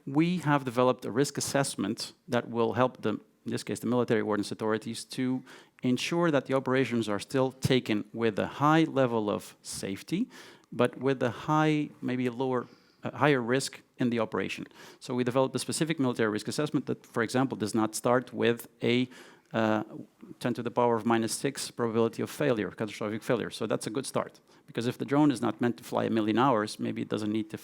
we have developed a risk assessment that will help in this case, the military ordnance authorities to ensure that the operations are still taken with a high level of safety, but with a maybe a higher risk in the operation. So we developed a specific military risk assessment that, for example, does not start with a 10 to the power of -6 probability of failure, catastrophic failure. So that's a good start. Because if the drone is not meant to fly 1 million hours, maybe it doesn't need to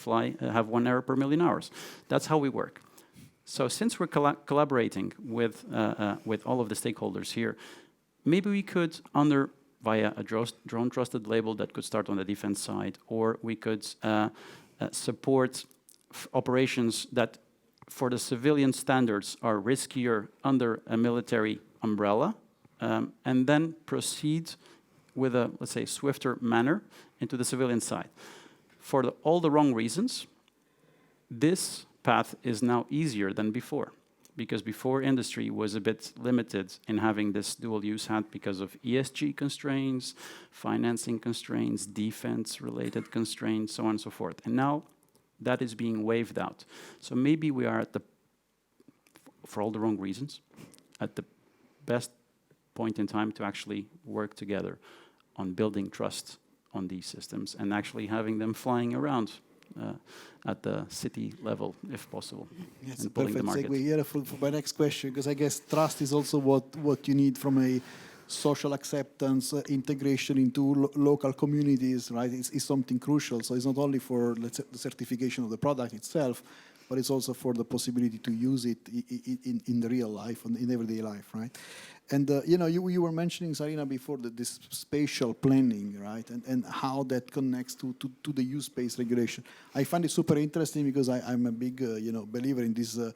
have 1 error per million hours. That's how we work. So since we're collaborating with all of the stakeholders here, maybe we could, via a drone trusted label that could start on the defense side, or we could support operations that for the civilian standards are riskier under a military umbrella, and then proceed with a, let's say, swifter manner into the civilian side. For all the wrong reasons, this path is now easier than before. Because before, industry was a bit limited in having this dual use hat because of ESG constraints, financing constraints, defense-related constraints, so on and so forth. And now that is being waived out. So maybe we are for all the wrong reasons, at the best point in time to actually work together on building trust on these systems and actually having them flying around at the city level, if possible. Yeah, it's a perfect segue here for my next question, because I guess trust is also what you need from a social acceptance, integration into local communities, right? It's something crucial. So it's not only for, let's say, the certification of the product itself, but it's also for the possibility to use it in the real life, in everyday life, right? And you were mentioning, Sarina, before this spatial planning, right? And how that connects to the use space regulation. I find it super interesting because I'm a big believer in this the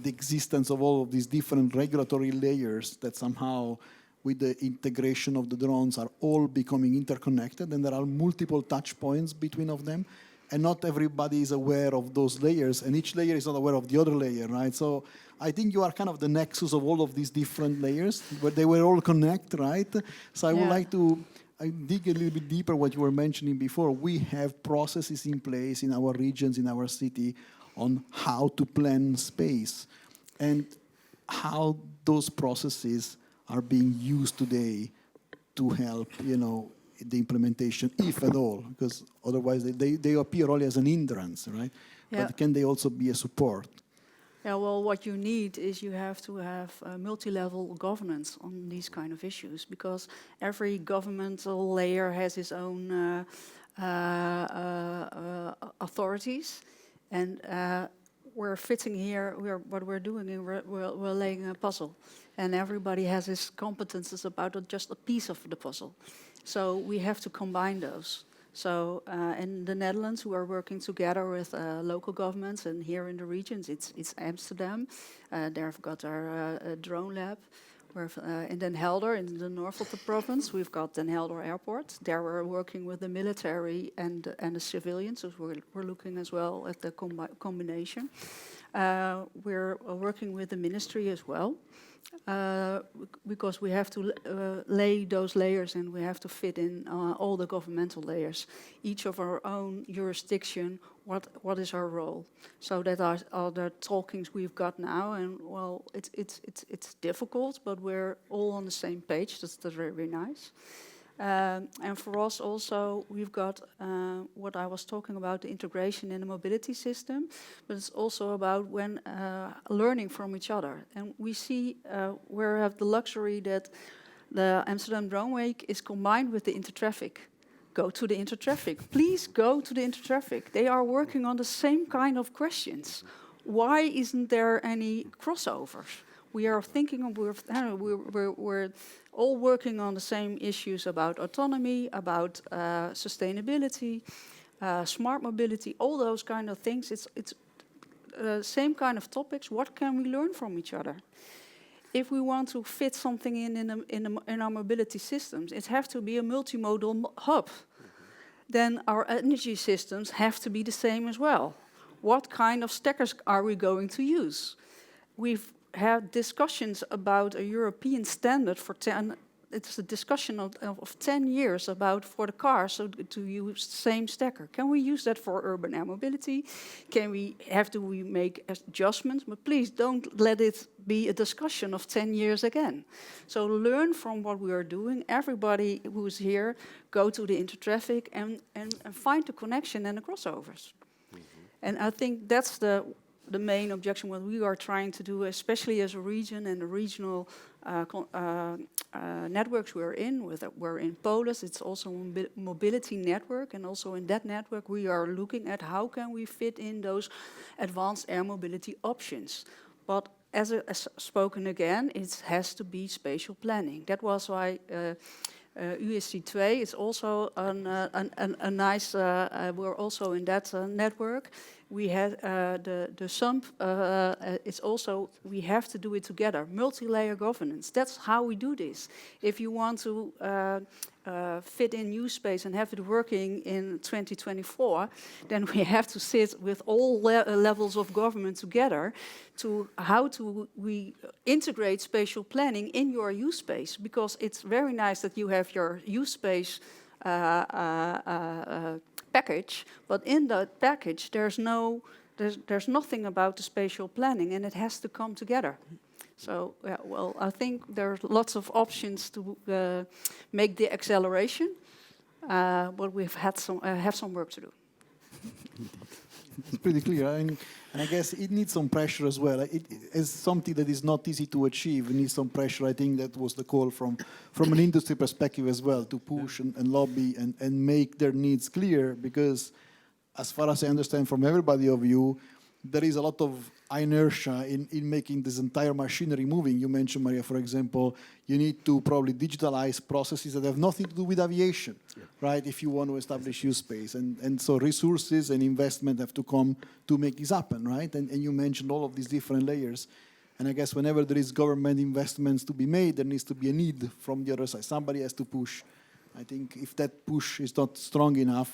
existence of all of these different regulatory layers that somehow, with the integration of the drones, are all becoming interconnected, and there are multiple touch points between of them. And not everybody is aware of those layers, and each layer is not aware of the other layer, right? So I think you are kind of the nexus of all of these different layers, but they will all connect, right? So I would like to dig a little bit deeper what you were mentioning before. We have processes in place in our regions, in our city, on how to plan space, and how those processes are being used today to help, the implementation, if at all, because otherwise they appear only as an hindrance, right? Yeah. But can they also be a support? Yeah, well, what you need is you have to have multi-level governance on these kind of issues, because every governmental layer has its own authorities, and we're fitting here. What we're doing is we're laying a puzzle, and everybody has his competences about just a piece of the puzzle. So we have to combine those. So in the Netherlands, we are working together with local governments, and here in the regions, it's Amsterdam. They've got our drone lab. We're in Den Helder, in the north of the province, we've got Den Helder Airport. There we're working with the military and the civilians, so we're looking as well at the combination. We're working with the ministry as well. Because we have to lay those layers, and we have to fit in all the governmental layers, each of our own jurisdiction. What is our role? So that are the talkings we've got now, and well, it's difficult, but we're all on the same page. That's very nice. And for us also, we've got what I was talking about, the integration in the mobility system, but it's also about when learning from each other. And we see we have the luxury that the Amsterdam Drone Week is combined with the Intertraffic. Go to the Intertraffic. Please go to the Intertraffic. They are working on the same kind of questions. Why isn't there any crossovers? We are thinking of, we're all working on the same issues about autonomy, about sustainability, smart mobility, all those kind of things. It's same kind of topics. What can we learn from each other? If we want to fit something in our mobility systems, it has to be a multimodal hub. Then our energy systems have to be the same as well. What kind of stackers are we going to use? We've had discussions about a European standard for 10. It's a discussion of 10 years about for the cars, so to use the same stacker. Can we use that for urban air mobility? Do we make adjustments? But please don't let it be a discussion of 10 years again. So learn from what we are doing. Everybody who's here, go to the Intertraffic and find the connection and the crossovers. And I think that's the main objection, what we are trying to do, especially as a region and the regional networks we're in. We're in Polis, it's also a mobility network, and also in that network we are looking at how can we fit in those advanced air mobility options. But as spoken again, it has to be spatial planning. That was why USC2 is also a nice, we're also in that network. We had the SUMP, it's also, we have to do it together, multi-layer governance. That's how we do this. If you want to fit in new space and have it working in 2024, then we have to sit with all levels of government together to how we integrate spatial planning in your use space, because it's very nice that you have your use space package, but in that package there's nothing about the spatial planning, and it has to come together. So, yeah, well, I think there's lots of options to make the acceleration, but we've had have some work to do. It's pretty clear, and I guess it needs some pressure as well. It is something that is not easy to achieve. It needs some pressure. I think that was the call from an industry perspective as well, to push and lobby and make their needs clear, because as far as I understand from everybody of you, there is a lot of inertia in making this entire machinery moving. You mentioned, Maria, for example, you need to probably digitalize processes that have nothing to do with aviation, right, if you want to establish use space. And so resources and investment have to come to make this happen, right? And you mentioned all of these different layers. And I guess whenever there is government investments to be made, there needs to be a need from the other side. Somebody has to push. I think if that push is not strong enough,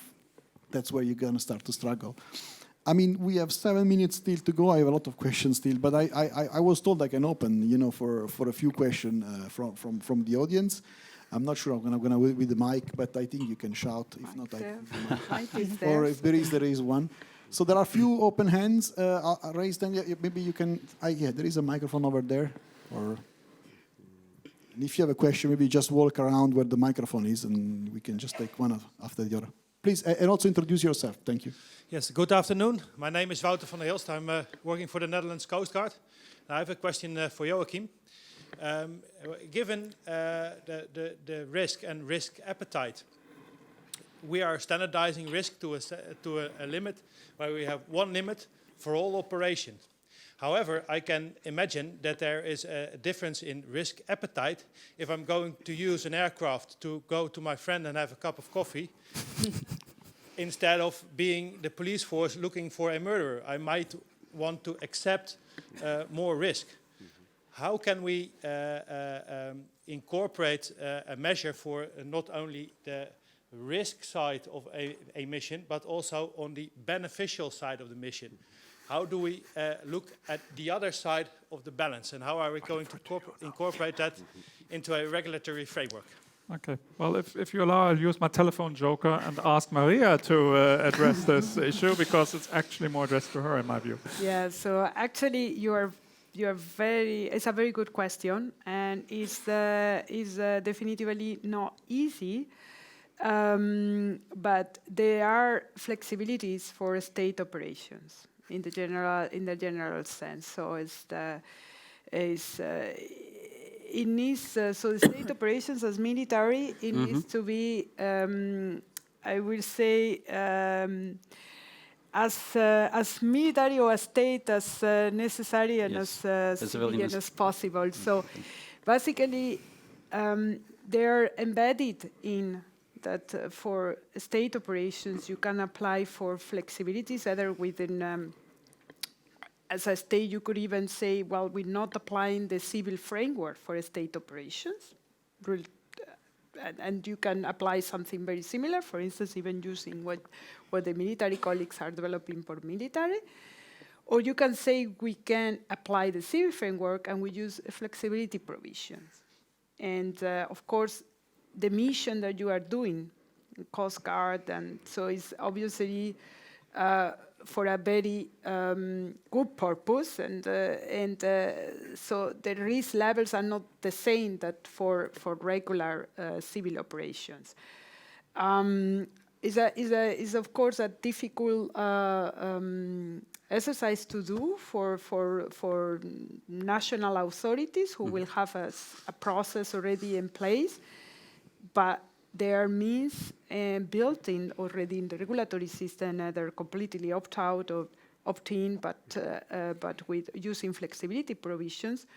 that's where you're going to start to struggle. I mean, we have 7 minutes still to go. I have a lot of questions still, but I was told I can open, for a few questions from the audience. I'm not sure I'm going to with the mic, but I think you can shout. If not, or if there is one. So there are a few open hands raised. And maybe you can. There is a microphone over there. Or and if you have a question, maybe just walk around where the microphone is, and we can just take one after the other. Please, and also introduce yourself. Thank you. Yes, good afternoon. My name is Wouter van der Hilst. I'm working for the Netherlands Coast Guard. I have a question for Joachim. Given the risk and risk appetite, we are standardizing risk to a limit where we have one limit for all operations. However, I can imagine that there is a difference in risk appetite if I'm going to use an aircraft to go to my friend and have a cup of coffee instead of being the police force looking for a murderer. I might want to accept more risk. How can we incorporate a measure for not only the risk side of a mission, but also on the beneficial side of the mission? How do we look at the other side of the balance, and how are we going to incorporate that into a regulatory framework? Okay. Well, if you allow, I'll use my telephone joker and ask Maria to address this issue, because it's actually more addressed to her, in my view. Yeah, so actually you are it's a very good question, and is definitively not easy. But there are flexibilities for state operations in the general sense. So it needs so the state operations as military. It needs to be, I will say, as military or as state as necessary and as civilian as possible. So basically, they're embedded in that for state operations, you can apply for flexibilities either within, as a state, you could even say, well, we're not applying the civil framework for state operations. And you can apply something very similar, for instance, even using what the military colleagues are developing for military. Or you can say we can apply the civil framework and we use flexibility provisions. And of course, the mission that you are doing, Coast Guard, and so it's obviously for a very good purpose, and so the risk levels are not the same that for regular civil operations. Is of course a difficult exercise to do for national authorities who will have a process already in place, but there are means built in already in the regulatory system that are completely opt-out or opt-in, but with using flexibility provisions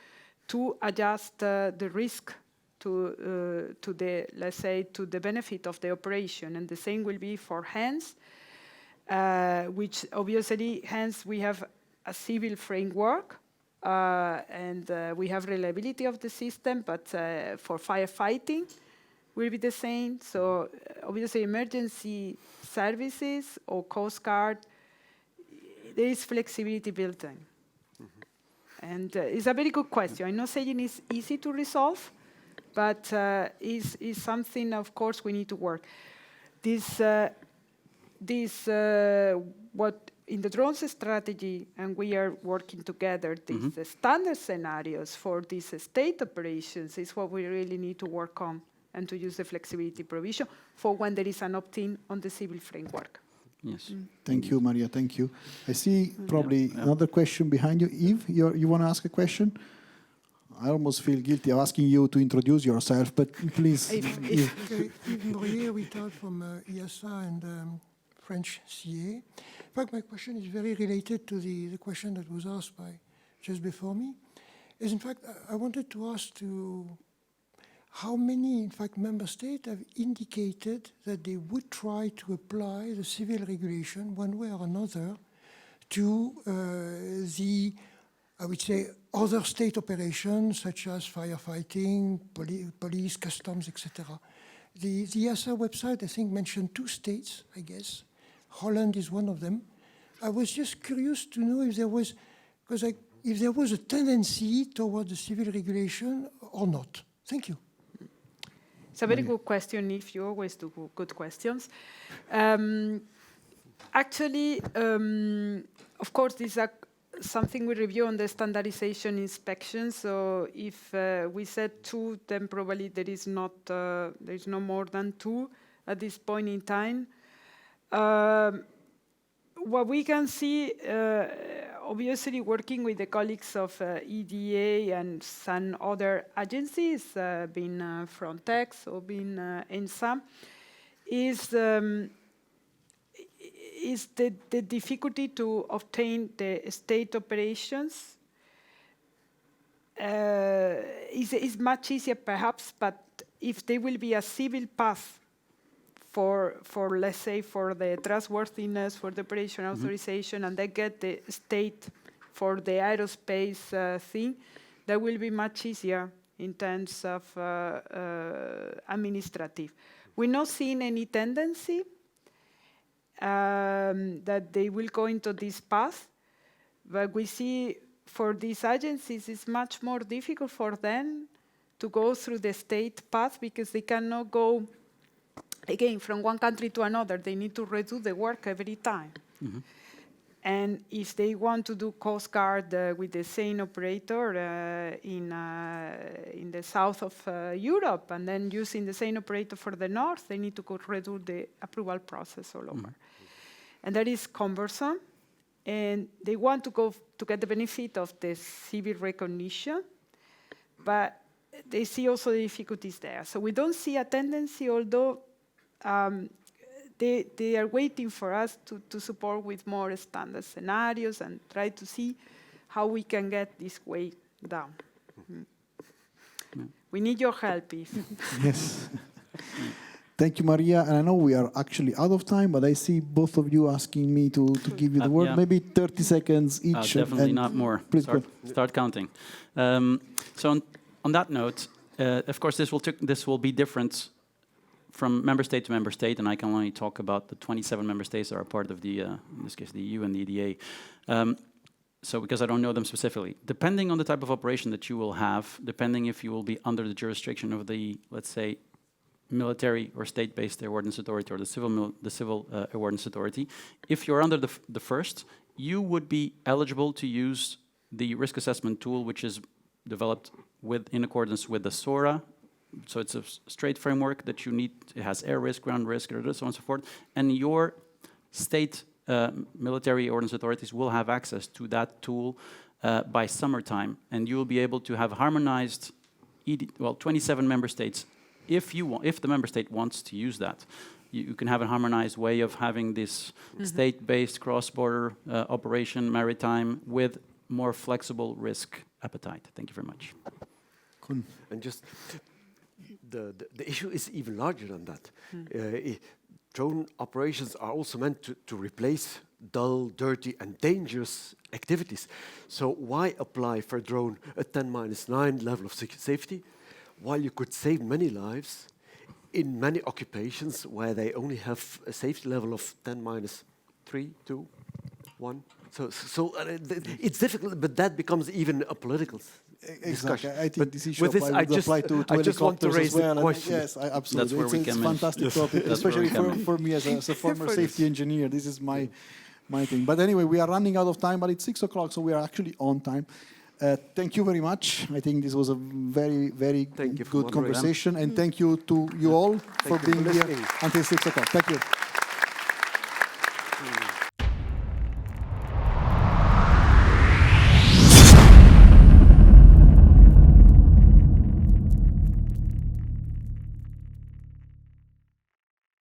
to adjust the risk to the, let's say, to the benefit of the operation. And the same will be for HANS, which obviously, HANS, we have a civil framework, and we have reliability of the system, but for firefighting, will be the same. So obviously emergency services or Coast Guard, there is flexibility built in. And it's a very good question. I'm not saying it's easy to resolve, but is something, of course, we need to work. What in the drones strategy, and we are working together, these standard scenarios for these state operations is what we really need to work on, and to use the flexibility provision for when there is an opt-in on the civil framework. Yes. Thank you, Maria. Thank you. I see probably another question behind you. Yves, you want to ask a question? I almost feel guilty of asking you to introduce yourself, but please. Yves Noyer, retired from ESA and French CA. In fact, my question is very related to the question that was asked by just before me. Is in fact, I wanted to ask how many, in fact, member states have indicated that they would try to apply the civil regulation one way or another to I would say, other state operations such as firefighting, police, customs, etc. The ESA website, I think, mentioned 2 states, I guess. Holland is one of them. I was just curious to know if there was, if there was a tendency toward the civil regulation or not. Thank you. It's a very good question, If you always do good questions. Actually, of course, these are something we review on the standardization inspection. So if we said 2, then probably there is no more than 2 at this point in time. What we can see, obviously working with the colleagues of EDA and some other agencies, being Frontex or being ENSA, is the difficulty to obtain the state operations. Is much easier perhaps, but if there will be a civil path for let's say, for the trustworthiness, for the operation authorization, and they get the state for the aerospace thing, that will be much easier in terms of administrative. We're not seeing any tendency that they will go into this path, but we see for these agencies it's much more difficult for them to go through the state path because they cannot go again from one country to another. They need to redo the work every time. And if they want to do Coast Guard with the same operator in the south of Europe, and then using the same operator for the north, they need to go redo the approval process all over. And that is cumbersome. And they want to go to get the benefit of the civil recognition, but they see also the difficulties there. So we don't see a tendency, although they are waiting for us to support with more standard scenarios and try to see how we can get this way down. We need your help, if. Yes. Thank you, Maria. And I know we are actually out of time, but I see both of you asking me to give you the word. Yeah. Maybe 30 seconds each. Definitely not more. Please Start counting. So on that note, of course, this will be different from member state to member state, and I can only talk about the 27 member states that are part of the, in this case, the EU and the EDA. So because I don't know them specifically. Depending on the type of operation that you will have, depending if you will be under the jurisdiction of the, let's say, military or state-based airworthiness authority or the civil airworthiness authority, if you're under the first, you would be eligible to use the risk assessment tool, which is developed in accordance with the SORA. So it's a straight framework that you need. It has air risk, ground risk, so on and so forth. And your state military ordnance authorities will have access to that tool by summertime, and you will be able to have harmonized 27 member states. If the member state wants to use that, you can have a harmonized way of having this state-based cross-border operation, maritime, with more flexible risk appetite. Thank you very much. Cool. And just the issue is even larger than that. Drone operations are also meant to replace dull, dirty, and dangerous activities. So why apply for a drone a 10-9 level of safety, while you could save many lives in many occupations where they only have a safety level of 10-3, 2, 1. So it's difficult, but that becomes even a political discussion. I think but this issue with this, I just want to raise the question. Yes, absolutely. That's where we it's come a in. fantastic topic, especially for me as a former safety engineer. This is my thing. But anyway, we are running out of time, but it's 6 o'clock, so we are actually on time. Thank you very much. I think this was a very, very good conversation. And thank you to you all for being here until 6 o'clock. Thank you.